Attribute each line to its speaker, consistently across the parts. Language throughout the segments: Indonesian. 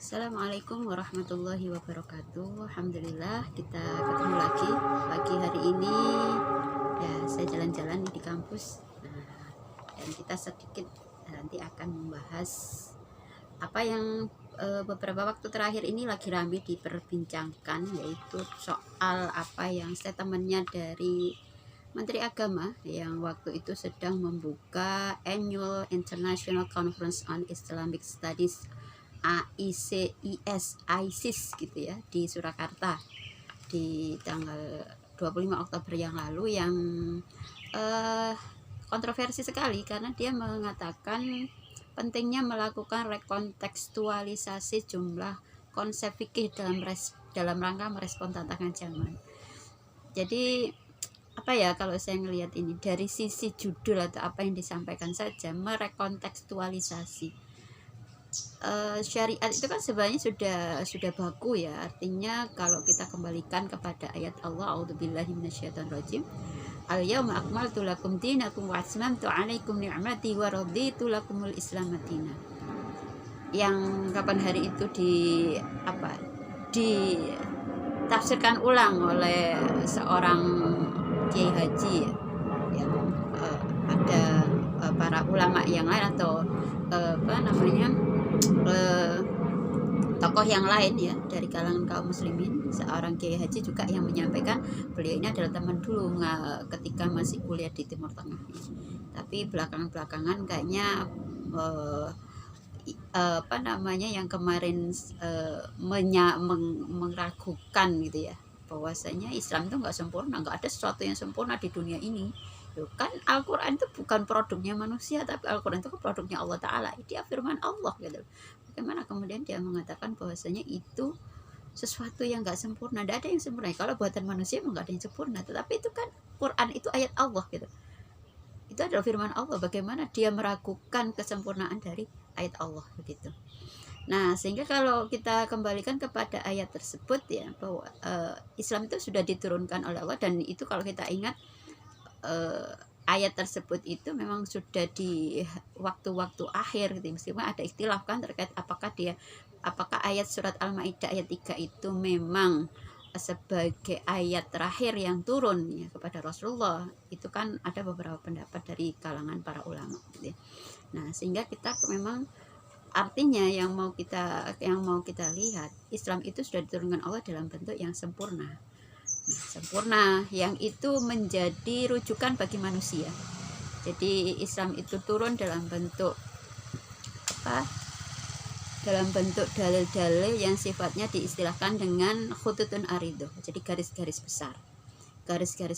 Speaker 1: Assalamualaikum warahmatullahi wabarakatuh. Alhamdulillah kita ketemu lagi pagi hari ini. Ya, saya jalan-jalan di kampus. Dan kita sedikit nanti akan membahas apa yang beberapa waktu terakhir ini lagi ramai diperbincangkan, yaitu soal apa yang statementnya dari Menteri Agama yang waktu itu sedang membuka Annual International Conference on Islamic Studies ISIS gitu ya, di Surakarta di tanggal 25 Oktober yang lalu, yang kontroversi sekali karena dia mengatakan pentingnya melakukan rekontekstualisasi jumlah konsep fikih dalam rangka merespon tantangan zaman. Jadi apa ya, kalau saya melihat ini dari sisi judul atau apa yang disampaikan saja, merekontekstualisasi syariat itu kan sebenarnya sudah baku ya. Artinya kalau kita kembalikan kepada ayat Allah, a'udzubillahi minasyaitonirrajim, al-yauma akmaltu lakum dinakum wa atmamtu 'alaikum ni'mati wa raditu lakumul islam madina. Yang kapan hari itu ditafsirkan ulang oleh seorang kiai haji ya, yang ada para ulama yang lain atau tokoh yang lain ya dari kalangan kaum muslimin. Seorang kiai haji juga yang menyampaikan, beliau ini adalah teman dulu ketika masih kuliah di Timur Tengah, tapi belakangan kayaknya yang kemarin meragukan gitu ya, bahwasanya Islam itu nggak sempurna, nggak ada sesuatu yang sempurna di dunia ini. Kan Al-Quran itu bukan produknya manusia, tapi Al-Quran itu produknya Allah Ta'ala, dia firman Allah gitu. Bagaimana kemudian dia mengatakan bahwasanya itu sesuatu yang nggak sempurna? Tidak ada yang sempurna. Kalau buatan manusia nggak ada yang sempurna, tetapi itu kan Quran itu ayat Allah gitu, itu adalah firman Allah. Bagaimana dia meragukan kesempurnaan dari ayat Allah begitu. Nah, sehingga kalau kita kembalikan kepada ayat tersebut ya, bahwa Islam itu sudah diturunkan oleh Allah, dan itu kalau kita ingat ayat tersebut itu memang sudah di waktu-waktu akhir gitu. Meskipun ada ikhtilaf kan terkait apakah ayat surat Al-Maidah ayat 3 itu memang sebagai ayat terakhir yang turun ya kepada Rasulullah. Itu kan ada beberapa pendapat dari kalangan para ulama gitu. Nah, sehingga kita memang artinya yang mau kita lihat, Islam itu sudah diturunkan Allah dalam bentuk yang sempurna, yang itu menjadi rujukan bagi manusia. Jadi Islam itu turun dalam bentuk dalil-dalil yang sifatnya diistilahkan dengan khututun arido, jadi garis-garis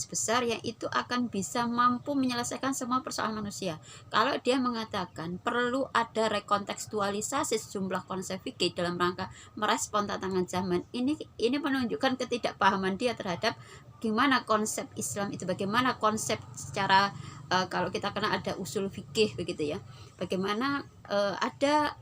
Speaker 1: besar yang itu akan bisa mampu menyelesaikan semua persoalan manusia. Kalau dia mengatakan perlu ada rekontekstualisasi sejumlah konsep fikih dalam rangka merespon tantangan zaman, ini menunjukkan ketidakpahaman dia terhadap gimana konsep Islam itu, bagaimana konsep secara kalau kita kenal ada usul fikih begitu ya, bagaimana ada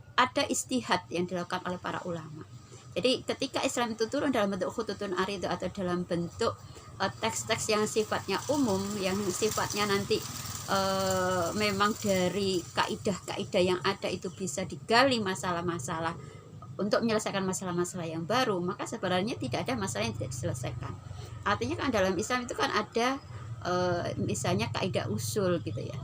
Speaker 1: istihad yang dilakukan oleh para ulama. Jadi ketika Islam itu turun dalam bentuk khututun arido atau dalam bentuk teks-teks yang sifatnya umum, yang sifatnya nanti memang dari kaidah-kaidah yang ada itu bisa digali masalah-masalah untuk menyelesaikan masalah-masalah yang baru, maka sebenarnya tidak ada masalah yang tidak diselesaikan. Artinya kan dalam Islam itu kan ada misalnya kaidah usul gitu ya,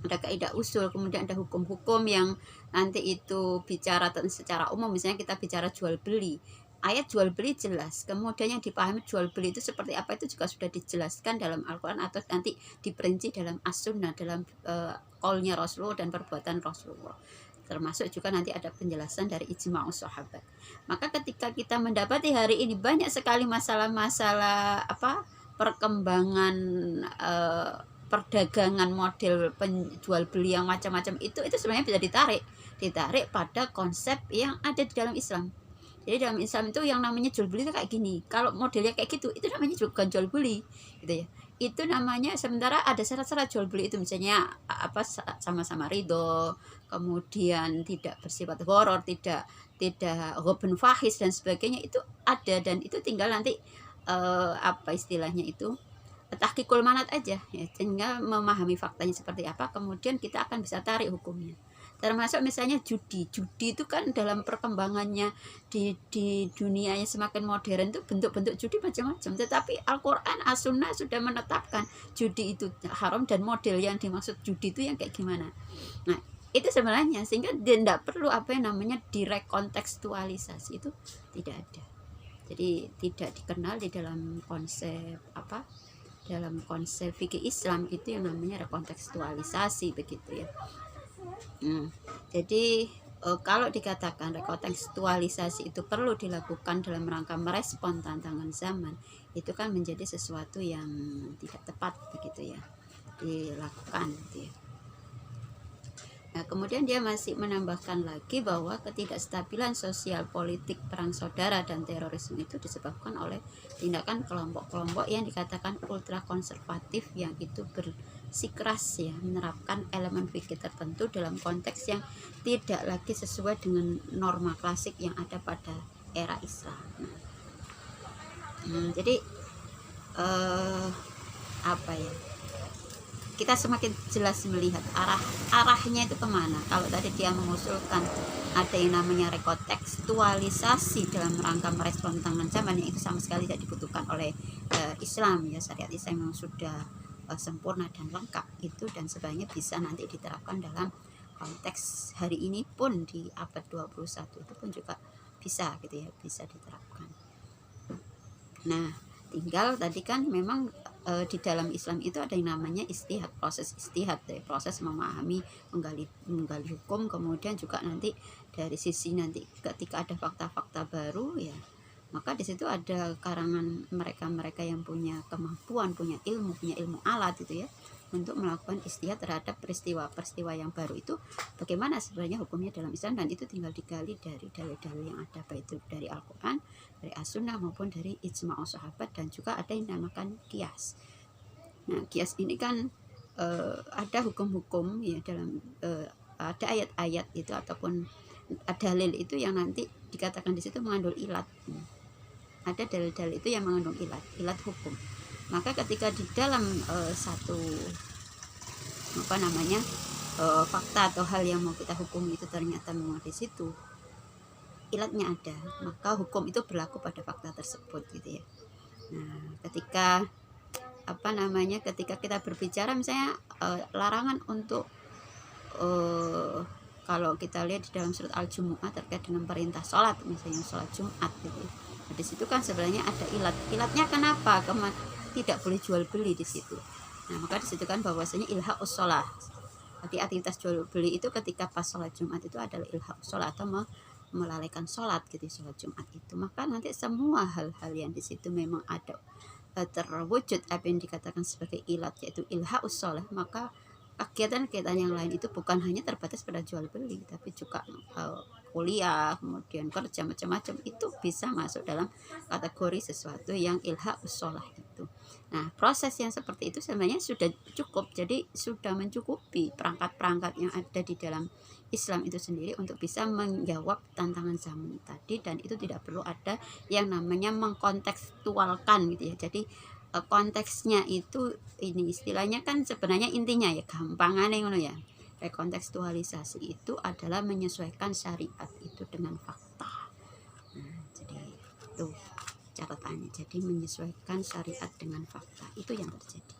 Speaker 1: ada kaidah usul, kemudian ada hukum-hukum yang nanti itu bicara secara umum. Misalnya kita bicara jual beli, ayat jual beli jelas, kemudian yang dipahami jual beli itu seperti apa itu juga sudah dijelaskan dalam Al-Quran atau nanti diperinci dalam As-Sunnah, dalam qaulnya Rasulullah dan perbuatan Rasulullah. Termasuk juga nanti ada penjelasan dari ijma'us sahabat. Maka ketika kita mendapati hari ini banyak sekali masalah-masalah perkembangan perdagangan model penjual beli yang macam-macam itu sebenarnya bisa ditarik pada konsep yang ada di dalam Islam. Jadi dalam Islam itu yang namanya jual beli itu kayak gini. Kalau modelnya kayak gitu, itu namanya juga jual beli, gitu ya. Itu namanya, sementara ada syarat-syarat jual beli itu, misalnya sama-sama ridho, kemudian tidak bersifat horor, tidak ghobun fahis dan sebagainya, itu ada, dan itu tinggal nanti istilahnya itu tahqiqul manat aja ya, sehingga memahami faktanya seperti apa, kemudian kita akan bisa tarik hukumnya. Termasuk misalnya judi itu kan dalam perkembangannya di dunia yang semakin modern itu bentuk-bentuk judi macam-macam, tetapi Al-Quran, As-Sunnah sudah menetapkan judi itu haram dan model yang dimaksud judi itu yang kayak gimana. Nah itu sebenarnya, sehingga tidak perlu apa yang namanya direkontekstualisasi, itu tidak ada. Jadi tidak dikenal di dalam konsep dalam konsep fikih Islam itu yang namanya rekontekstualisasi, begitu ya. Jadi kalau dikatakan rekontekstualisasi itu perlu dilakukan dalam rangka merespon tantangan zaman, itu kan menjadi sesuatu yang tidak tepat, begitu ya, dilakukan gitu ya. Nah, kemudian dia masih menambahkan lagi bahwa ketidakstabilan sosial politik, perang saudara, dan terorisme itu disebabkan oleh tindakan kelompok-kelompok yang dikatakan ultra konservatif, yang itu bersikeras ya menerapkan elemen fikih tertentu dalam konteks yang tidak lagi sesuai dengan norma klasik yang ada pada era Islam. Jadi apa ya, kita semakin jelas melihat arahnya itu kemana. Kalau tadi dia mengusulkan ada yang namanya rekontekstualisasi dalam rangka merespon tantangan zaman, yang itu sama sekali tidak dibutuhkan oleh Islam ya. Syariat Islam yang sudah sempurna dan lengkap itu, dan sebenarnya bisa nanti diterapkan dalam konteks hari ini pun, di abad 21 itu pun juga bisa gitu ya, bisa diterapkan. Nah tinggal tadi kan memang di dalam Islam itu ada yang namanya istihad, proses istihad ya, proses memahami, menggali hukum, kemudian juga nanti dari sisi nanti ketika ada fakta-fakta baru ya, maka di situ ada karangan mereka yang punya kemampuan, punya ilmu alat gitu ya, untuk melakukan istihad terhadap peristiwa-peristiwa yang baru itu, bagaimana sebenarnya hukumnya dalam Islam, dan itu tinggal digali dari dalil-dalil yang ada, baik itu dari Al-Quran, dari As-Sunnah, maupun dari ijma' sahabat, dan juga ada yang dinamakan qiyas. Nah qiyas ini kan ada hukum-hukum ya dalam ada ayat-ayat itu ataupun dalil itu yang nanti dikatakan di situ mengandung ilat. Ada dalil-dalil itu yang mengandung ilat hukum. Maka ketika di dalam satu fakta atau hal yang mau kita hukum itu ternyata memang di situ ilatnya ada, maka hukum itu berlaku pada fakta tersebut gitu ya. Nah ketika ketika kita berbicara misalnya larangan untuk kalau kita lihat di dalam surat Al-Jumu'ah terkait dengan perintah sholat, misalnya sholat Jumat gitu. Nah, di situ kan sebenarnya ada ilatnya kenapa tidak boleh jual beli di situ. Nah maka disebutkan bahwasanya ilha'us sholat, jadi aktivitas jual beli itu ketika pas sholat Jumat itu adalah ilha'us sholat atau melalaikan sholat gitu, sholat Jumat itu. Maka nanti semua hal-hal yang di situ memang ada terwujud apa yang dikatakan sebagai ilat, yaitu ilha'us sholat, maka kegiatan-kegiatan yang lain itu bukan hanya terbatas pada jual beli, tapi juga kuliah, kemudian kerja, macam-macam itu bisa masuk dalam kategori sesuatu yang ilha'us sholat itu. Nah proses yang seperti itu sebenarnya sudah cukup, jadi sudah mencukupi perangkat-perangkat yang ada di dalam Islam itu sendiri untuk bisa menjawab tantangan zaman tadi, dan itu tidak perlu ada yang namanya mengkontekstualkan gitu ya. Jadi konteksnya itu ini istilahnya kan sebenarnya intinya ya gampangannya ngono ya. Rekontekstualisasi itu adalah menyesuaikan syariat itu dengan fakta. Nah, jadi itu catatannya. Jadi menyesuaikan syariat dengan fakta itu yang terjadi.